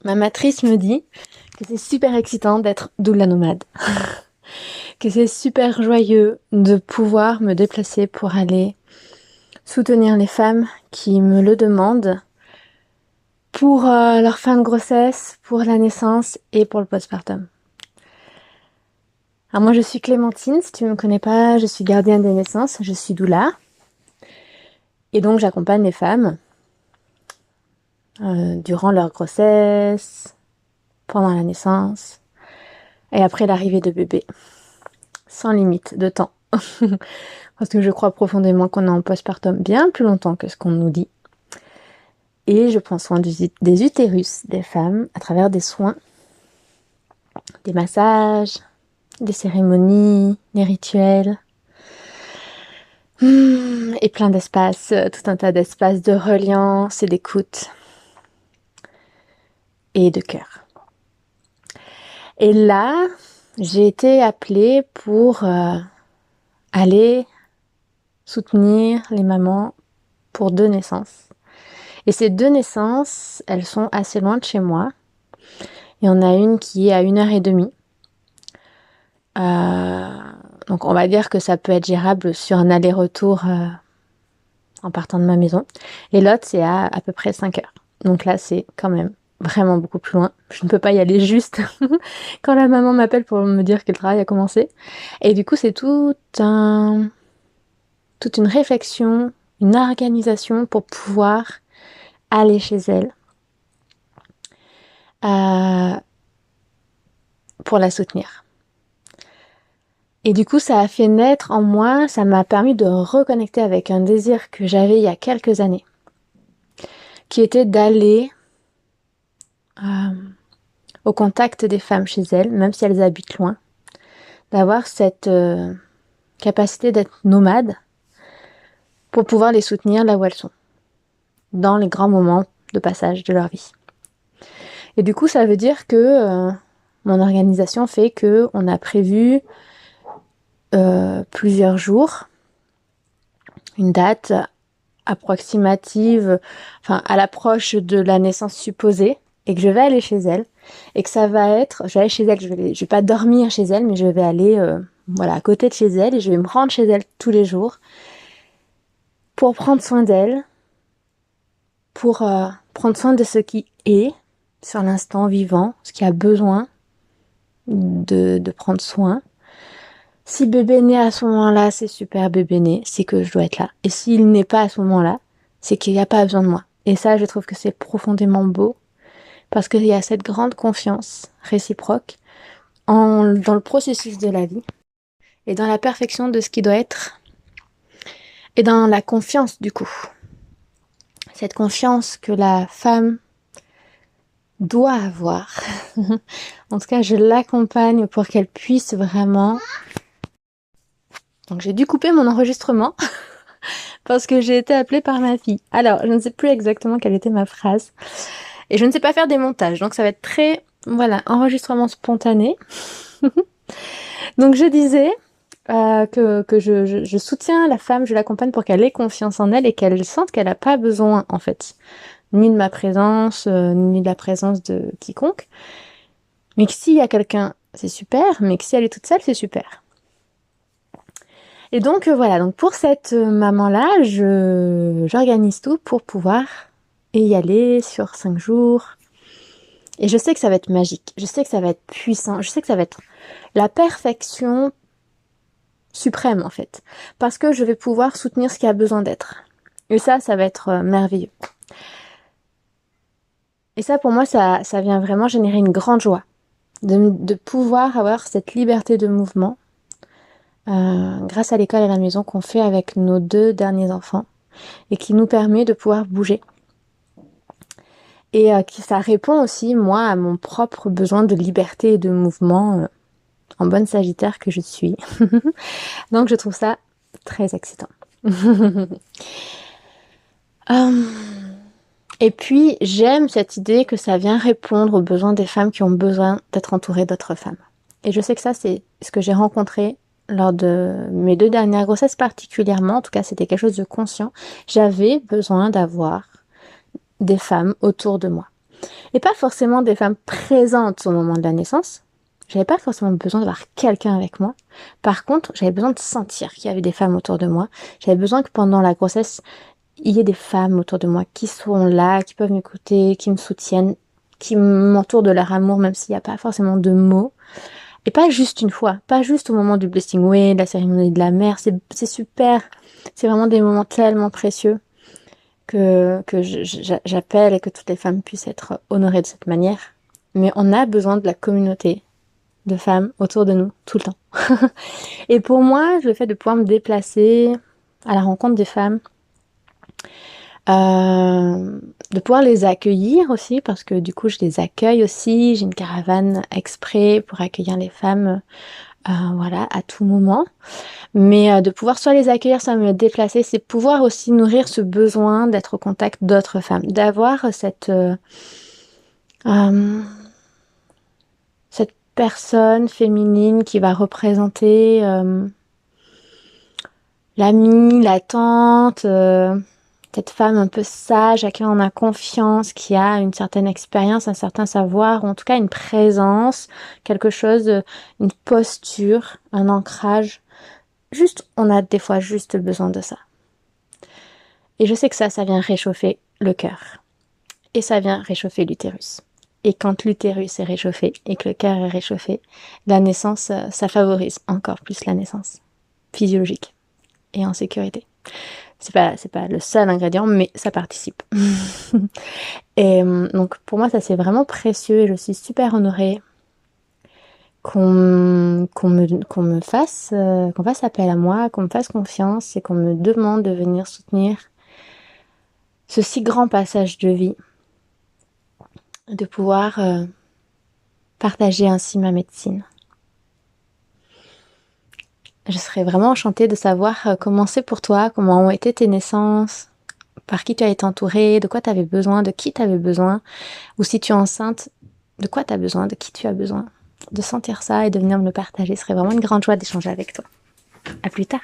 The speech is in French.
Ma matrice me dit que c'est super excitant d'être doula nomade, que c'est super joyeux de pouvoir me déplacer pour aller soutenir les femmes qui me le demandent pour leur fin de grossesse, pour la naissance et pour le postpartum. Alors moi je suis Clémentine, si tu ne me connais pas, je suis gardienne des naissances, je suis doula. Et donc j'accompagne les femmes durant leur grossesse, pendant la naissance et après l'arrivée de bébé, sans limite de temps. Parce que je crois profondément qu'on est en postpartum bien plus longtemps que ce qu'on nous dit. Et je prends soin des utérus des femmes à travers des soins, des massages, des cérémonies, des rituels. Et plein d'espaces, tout un tas d'espaces de reliance et d'écoute. Et de cœur. Et là, j'ai été appelée pour aller soutenir les mamans pour 2 naissances. Et ces 2 naissances, elles sont assez loin de chez moi. Il y en a une qui est à 1h30. Donc on va dire que ça peut être gérable sur un aller-retour en partant de ma maison. Et l'autre, c'est à peu près 5 heures. Donc là, c'est quand même vraiment beaucoup plus loin. Je ne peux pas y aller juste quand la maman m'appelle pour me dire que le travail a commencé. Et du coup, c'est toute une réflexion, une organisation pour pouvoir aller chez elle pour la soutenir. Et du coup, ça a fait naître en moi, ça m'a permis de reconnecter avec un désir que j'avais il y a quelques années, qui était d'aller au contact des femmes chez elles, même si elles habitent loin, d'avoir cette capacité d'être nomade pour pouvoir les soutenir là où elles sont, dans les grands moments de passage de leur vie. Et du coup, ça veut dire que mon organisation fait que on a prévu plusieurs jours, une date approximative, enfin à l'approche de la naissance supposée, et que je vais aller chez elle, et que ça va être, je vais aller chez elle, je vais pas dormir chez elle, mais je vais aller voilà, à côté de chez elle, et je vais me rendre chez elle tous les jours pour prendre soin d'elle, pour prendre soin de ce qui est sur l'instant vivant, ce qui a besoin de prendre soin. Si bébé naît à ce moment-là, c'est super, bébé naît, c'est que je dois être là. Et s'il n'est pas à ce moment-là, c'est qu'il n'y a pas besoin de moi. Et ça, je trouve que c'est profondément beau, parce qu'il y a cette grande confiance réciproque dans le processus de la vie, et dans la perfection de ce qui doit être, et dans la confiance du coup. Cette confiance que la femme doit avoir. En tout cas, je l'accompagne pour qu'elle puisse vraiment... Donc j'ai dû couper mon enregistrement parce que j'ai été appelée par ma fille. Alors, je ne sais plus exactement quelle était ma phrase. Et je ne sais pas faire des montages, donc ça va être très... Voilà, enregistrement spontané. Donc je disais que je soutiens la femme, je l'accompagne pour qu'elle ait confiance en elle et qu'elle sente qu'elle n'a pas besoin, en fait, ni de ma présence, ni de la présence de quiconque. Mais que s'il y a quelqu'un, c'est super, mais que si elle est toute seule, c'est super. Et donc voilà, donc pour cette maman-là, j'organise tout pour pouvoir y aller sur 5 jours. Et je sais que ça va être magique, je sais que ça va être puissant, je sais que ça va être la perfection suprême en fait. Parce que je vais pouvoir soutenir ce qui a besoin d'être. Et ça va être merveilleux. Et ça pour moi, ça vient vraiment générer une grande joie. De pouvoir avoir cette liberté de mouvement grâce à l'école et à la maison qu'on fait avec nos 2 derniers enfants et qui nous permet de pouvoir bouger. Et ça répond aussi, moi, à mon propre besoin de liberté et de mouvement en bonne sagittaire que je suis. Donc je trouve ça très excitant. Et puis j'aime cette idée que ça vient répondre aux besoins des femmes qui ont besoin d'être entourées d'autres femmes. Et je sais que ça, c'est ce que j'ai rencontré lors de mes 2 dernières grossesses particulièrement. En tout cas, c'était quelque chose de conscient. J'avais besoin d'avoir des femmes autour de moi. Et pas forcément des femmes présentes au moment de la naissance. J'avais pas forcément besoin d'avoir quelqu'un avec moi. Par contre, j'avais besoin de sentir qu'il y avait des femmes autour de moi. J'avais besoin que pendant la grossesse, il y ait des femmes autour de moi qui sont là, qui peuvent m'écouter, qui me soutiennent, qui m'entourent de leur amour, même s'il n'y a pas forcément de mots. Et pas juste une fois, pas juste au moment du blessing way, de la cérémonie de la mère, c'est super. C'est vraiment des moments tellement précieux que j'appelle et que toutes les femmes puissent être honorées de cette manière. Mais on a besoin de la communauté de femmes autour de nous, tout le temps. Et pour moi, le fait de pouvoir me déplacer à la rencontre des femmes, de pouvoir les accueillir aussi, parce que du coup, je les accueille aussi. J'ai une caravane exprès pour accueillir les femmes, voilà, à tout moment. Mais de pouvoir soit les accueillir, soit me déplacer, c'est pouvoir aussi nourrir ce besoin d'être au contact d'autres femmes, d'avoir cette personne féminine qui va représenter l'amie, la tante, cette femme un peu sage, à qui on a confiance, qui a une certaine expérience, un certain savoir, ou en tout cas une présence, quelque chose, une posture, un ancrage. Juste, on a des fois juste besoin de ça. Et je sais que ça vient réchauffer le cœur. Et ça vient réchauffer l'utérus. Et quand l'utérus est réchauffé et que le cœur est réchauffé, la naissance, ça favorise encore plus la naissance physiologique et en sécurité. C'est pas le seul ingrédient, mais ça participe. Et donc pour moi, ça c'est vraiment précieux et je suis super honorée qu'on fasse appel à moi, qu'on me fasse confiance et qu'on me demande de venir soutenir ce si grand passage de vie, de pouvoir partager ainsi ma médecine. Je serais vraiment enchantée de savoir comment c'est pour toi, comment ont été tes naissances, par qui tu as été entourée, de quoi tu avais besoin, de qui tu avais besoin, ou si tu es enceinte, de quoi tu as besoin, de qui tu as besoin. De sentir ça et de venir me le partager, ce serait vraiment une grande joie d'échanger avec toi. À plus tard.